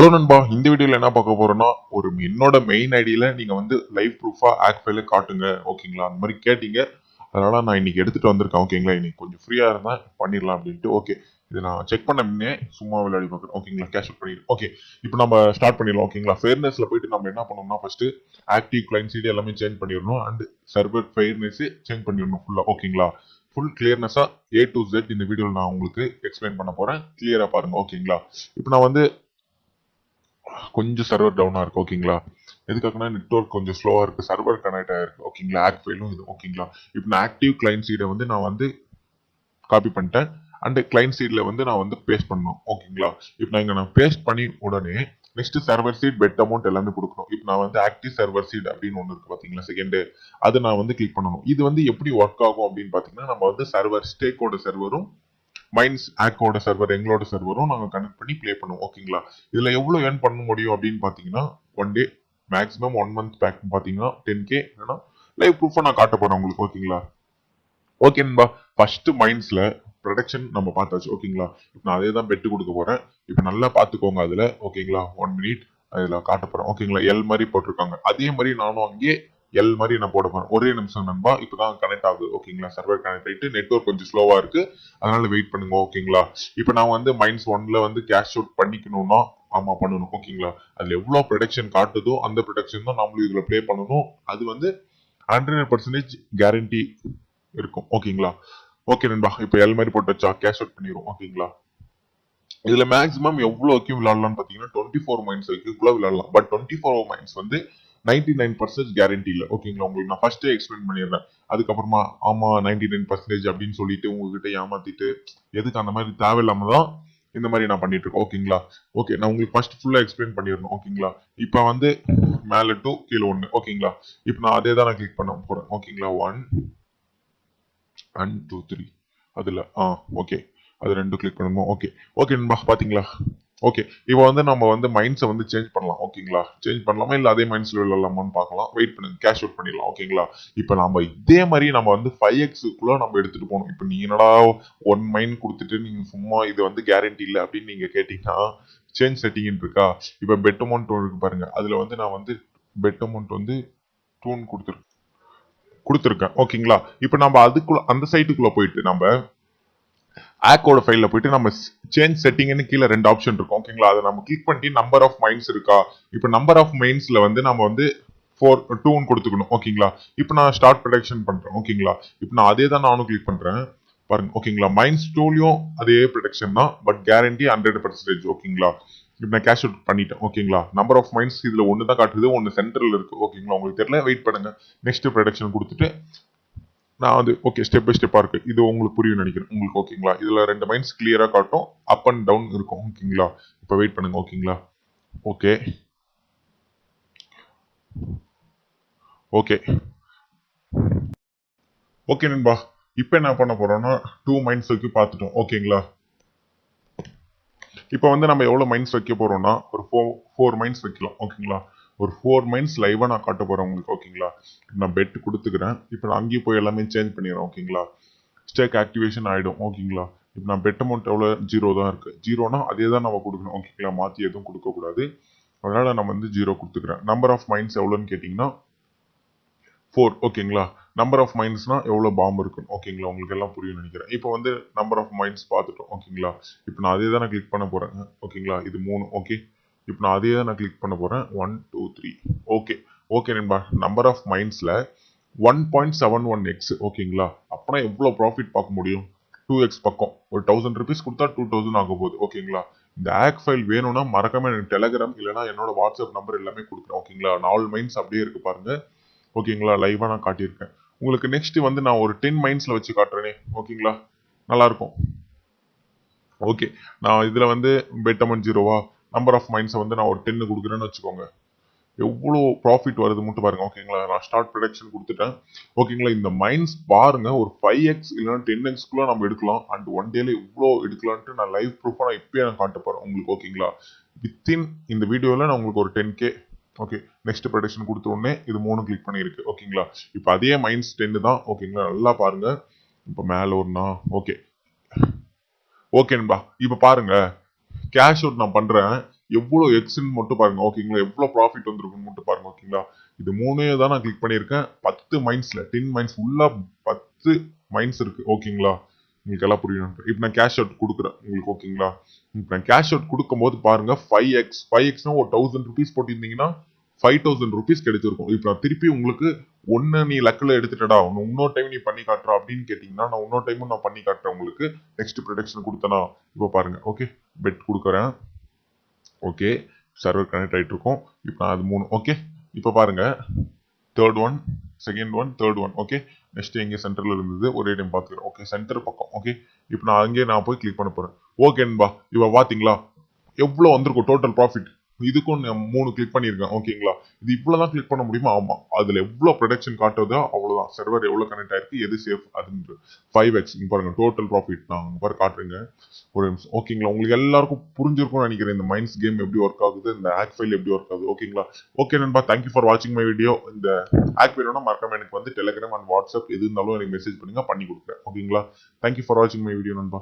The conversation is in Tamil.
ஹலோ நண்பா, இந்த வீடியோல என்ன பார்க்க போறோம்னா, ஒரு என்னோட மெயின் ஐடியில நீங்க வந்து லைவ் ப்ரூஃபா ஆக் ஃபைல காட்டுங்க. ஓகேங்களா? அந்த மாதிரி கேட்டீங்க. அதனால நான் இன்னைக்கு எடுத்துட்டு வந்திருக்கேன். ஓகேங்களா? இன்னைக்கு கொஞ்சம் ஃப்ரீயா இருந்தேன், பண்ணிடலாம் அப்படின்ட்டு. ஓகே, இது நான் செக் பண்ண முன்னே சும்மா விளையாடி பார்க்குறேன். ஓகேங்களா? கேஷ் அவுட் பண்ணிடுறேன். ஓகே, இப்போ நம்ம ஸ்டார்ட் பண்ணிடலாம். ஓகேங்களா? ஃபேர்னஸ்ல போயிட்டு நம்ம என்ன பண்ணணும்னா, ஃபர்ஸ்ட் ஆக்டிவ் கிளைண்ட் சைடு எல்லாமே சேஞ்ச் பண்ணிடணும். அண்ட் சர்வர் ஃபேர்னஸ் சேஞ்ச் பண்ணிடணும் ஃபுல்லா. ஓகேங்களா? ஃபுல் கிளியர்னஸா A to Z இந்த வீடியோவில் நான் உங்களுக்கு எக்ஸ்பிளைன் பண்ண போறேன். கிளியரா பாருங்க. ஓகேங்களா? இப்போ நான் வந்து கொஞ்சம் சர்வர் டவுனா இருக்கு. ஓகேங்களா? எதுக்காகனா நெட்வொர்க் கொஞ்சம் ஸ்லோவா இருக்கு, சர்வர் கனெக்ட் ஆயிருக்கு. ஓகேங்களா? ஆக் ஃபைலும் இது. ஓகேங்களா? இப்போ நான் ஆக்டிவ் கிளைண்ட் சைடை வந்து நான் வந்து காப்பி பண்ணிட்டேன். அண்ட் கிளைண்ட் சைட்ல வந்து நான் வந்து பேஸ்ட் பண்ணணும். ஓகேங்களா? இப்போ நான் பேஸ்ட் பண்ணி உடனே next server seat bed amount எல்லாமே கொடுக்கணும். இப்போ நான் வந்து ஆக்டிவ் சர்வர் சீட் அப்படின்னு ஒன்று இருக்கு பாத்தீங்களா, செகண்ட் அது நான் வந்து கிளிக் பண்ணணும். இது வந்து எப்படி ஒர்க் ஆகும் அப்படின்னு பாத்தீங்கன்னா, நம்ம வந்து சர்வர் ஸ்டேக்கோட சர்வரும் மைன்ஸ் ஆக்கோட சர்வர் எங்களோட சர்வரும் நாங்கள் கனெக்ட் பண்ணி ப்ளே பண்ணுவோம். ஓகேங்களா? இதுல எவ்வளவு ஏர்ன் பண்ண முடியும் அப்படின்னு பாத்தீங்கன்னா, one day maximum 1 month back பாத்தீங்கன்னா 10K இல்லைன்னா லைவ் ப்ரூஃபா நான் காட்ட போறேன் உங்களுக்கு. ஓகேங்களா? ஓகே நண்பா, ஃபர்ஸ்ட் மைன்ஸ்ல ப்ரொடக்ஷன் நம்ம பார்த்தாச்சு. ஓகேங்களா? இப்போ நான் அதே தான் பெட்டு கொடுக்க போறேன். இப்போ நல்லா பார்த்துக்கோங்க அதுல. ஓகேங்களா? 1 மினிட் அதுல காட்ட போறேன். ஓகேங்களா? எல் மாதிரி போட்டிருக்காங்க. அதே மாதிரி நானும் அங்கே எல் மாதிரி நான் போட போறேன். ஒரே நிமிஷம் நண்பா, இப்பதான் கனெக்ட் ஆகுது. ஓகேங்களா? சர்வர் கனெக்ட் ஆயிட்டு நெட்வொர்க் கொஞ்சம் ஸ்லோவா இருக்கு, அதனால வெயிட் பண்ணுங்க. ஓகேங்களா? இப்போ நான் வந்து மைன்ஸ் 1ல வந்து கேஷ் அவுட் பண்ணிக்கணும்னா ஆமா பண்ணணும். ஓகேங்களா? அதுல எவ்வளவு ப்ரொடக்ஷன் காட்டுதோ அந்த ப்ரொடக்ஷன் தான் நம்மளும் இதுல ப்ளே பண்ணணும். அது வந்து 100% கேரண்டி இருக்கும். ஓகேங்களா? ஓகே நண்பா, இப்போ எல் மாதிரி போட்டு வச்சா கேஷ் அவுட் பண்ணிடுவோம். ஓகேங்களா? இதுல மேக்ஸிமம் எவ்வளவு வரைக்கும் விளையாடலாம்னு பாத்தீங்கன்னா 24 மைன்ஸ் வரைக்கும் கூட விளையாடலாம். பட் 24 மைன்ஸ் வந்து 99% கேரண்டி இல்ல. ஓகேங்களா? உங்களுக்கு நான் ஃபர்ஸ்டே எக்ஸ்பிளைன் பண்ணிடுறேன். அதுக்கப்புறமா ஆமா 99% அப்படின்னு சொல்லிட்டு உங்ககிட்ட ஏமாத்திட்டு எதுக்கு அந்த மாதிரி தேவையில்லாம தான் இந்த மாதிரி நான் பண்ணிட்டு இருக்கேன். ஓகேங்களா? ஓகே, நான் உங்களுக்கு ஃபர்ஸ்ட் ஃபுல்லா எக்ஸ்பிளைன் பண்ணிடணும். ஓகேங்களா? இப்போ வந்து மேல 2 கீழே 1. ஓகேங்களா? இப்போ நான் அதே தான் நான் கிளிக் பண்ண போறேன். ஓகேங்களா? 1 1 2 3 அதுல ஓகே, அது ரெண்டும் கிளிக் பண்ணணும். ஓகே ஓகே நண்பா, பாத்தீங்களா? ஓகே, இப்போ வந்து நம்ம வந்து மைண்ட்ஸை வந்து சேஞ்ச் பண்ணலாம். ஓகேங்களா? சேஞ்ச் பண்ணலாமா இல்ல அதே மைண்ட்ஸ்ல விளையாடலாமான்னு பார்க்கலாம். வெயிட் பண்ணுங்க, கேஷ் அவுட் பண்ணிடலாம். ஓகேங்களா? இப்போ நம்ம இதே மாதிரி நம்ம வந்து 5x நம்ம எடுத்துட்டு போகணும். இப்போ நீ என்னடா 1 மைண்ட் கொடுத்துட்டு நீங்க சும்மா இது வந்து கேரண்டி இல்லை அப்படின்னு நீங்க கேட்டீங்கன்னா, சேஞ்ச் செட்டிங் இருக்கா? இப்போ பெட் அமௌண்ட் இருக்கு பாருங்க, அதுல வந்து நான் வந்து பெட் அமௌண்ட் வந்து 2 கொடுத்துருக்கேன். ஓகேங்களா? இப்போ நம்ம அதுக்குள்ள அந்த சைட்டுக்குள்ள போயிட்டு நம்ம ஆக்கோட ஃபைல்ல போயிட்டு நம்ம சேஞ்ச் செட்டிங்னு கீழே 2 ஆப்ஷன் இருக்கும். ஓகேங்களா? அதை நம்ம கிளிக் பண்ணி நம்பர் ஆஃப் மைன்ஸ் இருக்கா? இப்போ நம்பர் ஆஃப் மைன்ஸ்ல வந்து நம்ம வந்து 2 கொடுத்துக்கணும். ஓகேங்களா? இப்போ நான் ஸ்டார்ட் ப்ரொடக்ஷன் பண்றேன். ஓகேங்களா? இப்போ நான் அதே தான் நானும் கிளிக் பண்றேன் பாருங்க. ஓகேங்களா? மைன்ஸ் 2லயும் அதே ப்ரொடக்ஷன் தான், பட் கேரண்டி 100%. ஓகேங்களா? இப்போ நான் கேஷ் அவுட் பண்ணிட்டேன். ஓகேங்களா? நம்பர் ஆஃப் மைன்ஸ் இதுல ஒன்று தான் காட்டுது, ஒன்று சென்டர்ல இருக்கு. ஓகேங்களா? உங்களுக்கு தெரியல, வெயிட் பண்ணுங்க. நெக்ஸ்ட் ப்ரொடக்ஷன் கொடுத்துட்டு நான் வந்து ஓகே ஸ்டெப் பை ஸ்டெப்பா இருக்கு. இது உங்களுக்கு புரியும் நினைக்கிறேன் உங்களுக்கு. ஓகேங்களா? இதுல 2 மைன்ஸ் கிளியரா காட்டும், அப் அண்ட் டவுன் இருக்கும். ஓகேங்களா? இப்போ வெயிட் பண்ணுங்க. ஓகேங்களா? ஓகே ஓகே ஓகே நண்பா, இப்போ என்ன பண்ண போறோம்னா 2 மைன்ஸ் வரைக்கும் பார்த்துட்டோம். ஓகேங்களா? இப்போ வந்து நம்ம எவ்வளவு மைன்ஸ் வைக்க போறோம்னா ஒரு 4 மைன்ஸ் வைக்கலாம். ஓகேங்களா? ஒரு 4 மைன்ஸ் லைவா நான் காட்ட போறேன் உங்களுக்கு. ஓகேங்களா? நான் பெட் கொடுத்துக்கிறேன். இப்போ நான் அங்கேயும் போய் எல்லாமே சேஞ்ச் பண்ணிடுறேன். ஓகேங்களா? ஸ்டேக் ஆக்டிவேஷன் ஆயிடும். ஓகேங்களா? இப்போ நான் பெட் அமௌண்ட் எவ்வளோ 0 தான் இருக்கு. 0னா அதே தான் நம்ம கொடுக்கணும். ஓகேங்களா? மாற்றி எதுவும் கொடுக்கக்கூடாது. அதனால நம்ம வந்து 0 கொடுத்துக்கிறேன். நம்பர் ஆஃப் மைன்ஸ் எவ்வளோன்னு கேட்டிங்கன்னா 4. ஓகேங்களா? நம்பர் ஆஃப் மைன்ஸ்னா எவ்வளோ பாம்பு இருக்குன்னு. ஓகேங்களா? உங்களுக்கு எல்லாம் புரியும் நினைக்கிறேன். இப்போ வந்து நம்பர் ஆஃப் மைன்ஸ் பார்த்துட்டோம். ஓகேங்களா? இப்போ நான் அதே தான் கிளிக் பண்ண போறேன். ஓகேங்களா? இது 3. ஓகே, இப்போ நான் அதே தான் கிளிக் பண்ண போறேன். 1 2 3. ஓகே ஓகே நண்பா, நம்பர் ஆஃப் மைன்ஸ்ல 1.71x. ஓகேங்களா? அப்பனா எவ்வளவு ப்ராஃபிட் பார்க்க முடியும்? 2x பக்கம். ஒரு 1000 ருபீஸ் கொடுத்தா 2000 ஆக போகுது. ஓகேங்களா? இந்த ஆக் ஃபைல் வேணும்னா மறக்காம எனக்கு டெலகிராம் இல்லைன்னா என்னோட வாட்ஸ்அப் நம்பர் எல்லாமே கொடுக்குறேன். ஓகேங்களா? 4 மைன்ஸ் அப்படியே இருக்கு பாருங்க. ஓகேங்களா? லைவா நான் காட்டியிருக்கேன் உங்களுக்கு. நெக்ஸ்ட் வந்து நான் ஒரு 10 மைன்ஸ்ல வச்சு காட்டுறேனே. ஓகேங்களா? நல்லா இருக்கும். ஓகே, நான் இதுல வந்து பெட் அமௌண்ட் 0வா, நம்பர் ஆஃப் மைன்ஸ் வந்து நான் ஒரு 10 கொடுக்குறேன்னு வச்சுக்கோங்க. எவ்வளோ ப்ராஃபிட் வருது மட்டும் பாருங்க. ஓகேங்களா? நான் ஸ்டார்ட் ப்ரொடக்ஷன் கொடுத்துட்டேன். ஓகேங்களா? இந்த மைன்ஸ் பாருங்க, ஒரு 5x இல்லைன்னா 10x நம்ம எடுக்கலாம். அண்ட் 1 டேல இவ்வளோ எடுக்கலான்ட்டு நான் லைவ் ப்ரூஃபா நான் இப்பயே நான் காட்ட போறேன் உங்களுக்கு. ஓகேங்களா? வித்தின் இந்த வீடியோல நான் உங்களுக்கு ஒரு 10K. ஓகே, நெக்ஸ்ட் ப்ரொடக்ஷன் கொடுத்த உடனே இது 3 கிளிக் பண்ணியிருக்கு. ஓகேங்களா? இப்போ அதே மைன்ஸ் 10 தான். ஓகேங்களா? நல்லா பாருங்க. இப்போ மேல ஒண்ணா. ஓகே ஓகேன்பா, இப்போ பாருங்க கேஷ் அவுட் நான் பண்றேன். எவ்வளோ எக்ஸ்ன்னு மட்டும் பாருங்க ஓகேங்களா, எவ்வளோ ப்ராஃபிட் வந்திருக்குன்னு மட்டும் பாருங்க ஓகேங்களா. இது 3 தான் நான் கிளிக் பண்ணியிருக்கேன். 10 மைன்ஸ்ல 10 மைன்ஸ் ஃபுல்லா 10 மைன்ஸ் இருக்கு ஓகேங்களா. உங்களுக்கு எல்லாம் புரியும். இப்போ நான் கேஷ் அவுட் கொடுக்குறேன் உங்களுக்கு ஓகேங்களா. இப்போ நான் கேஷ் அவுட் கொடுக்கும்போது பாருங்க 5x ஒரு 1000 ருபீஸ் போட்டிருந்தீங்கன்னா 5000 ருபீஸ் கிடைச்சிருக்கும். இப்போ நான் திருப்பி உங்களுக்கு ஒன்னு நீ லக்கில் எடுத்துட்டடா இன்னொரு டைம் நீ பண்ணி காட்டுற அப்படின்னு கேட்டீங்கன்னா நான் இன்னொரு டைமும் நான் பண்ணி காட்டுறேன் உங்களுக்கு. நெக்ஸ்ட் ப்ரொடக்ஷன் கொடுத்தனா இப்போ பாருங்க ஓகே பெட் கொடுக்குறேன். ஓகே சர்வர் கனெக்ட் ஆகிட்டு இருக்கும். இப்போ நான் அது 3 ஓகே. இப்போ பாருங்க third one, second one, third one okay. Next எங்கே சென்டரில் இருந்தது ஒரே டைம் பார்த்துக்கிறேன் ஓகே. சென்டர் பக்கம் ஓகே. இப்போ நான் அங்கேயே நான் போய் கிளிக் பண்ண போகிறேன் ஓகேன்பா. இப்போ பார்த்தீங்களா எவ்வளோ வந்திருக்கும் டோட்டல் ப்ராஃபிட். இதுக்கும் 3 கிளிக் பண்ணியிருக்கேன் ஓகேங்களா. இது இவ்வளோதான் கிளிக் பண்ண முடியுமா? ஆமாம். அதில் எவ்வளோ ப்ரொடக்ஷன் காட்டுறதோ அவ்வளோதான். சர்வர் எவ்வளோ கனெக்ட் ஆயிருக்கு எது சேஃப் அதுன்ற 5x இங்கே பாருங்க டோட்டல் ப்ராஃபிட் நான் பாரு காட்டுறேங்க ஒரு நிமிஷம் ஓகேங்களா. உங்களுக்கு எல்லாருக்கும் புரிஞ்சிருக்கும்னு நினைக்கிறேன் இந்த மைன்ஸ் கேம் எப்படி ஒர்க் ஆகுது, இந்த ஆக் ஃபைல் எப்படி ஒர்க் ஆகுது ஓகேங்களா. ஓகே நண்பா, தேங்க்யூ ஃபார் வாட்சிங் மை வீடியோ. இந்த ஆக் வேணும்னா மறக்காம எனக்கு வந்து டெலிகிராம் அண்ட் வாட்ஸ்அப் எது இருந்தாலும் எனக்கு மெசேஜ் பண்ணுங்க பண்ணி கொடுக்குறேன் ஓகேங்களா. தேங்க்யூ ஃபார் வாட்சிங் மை வீடியோ நண்பா.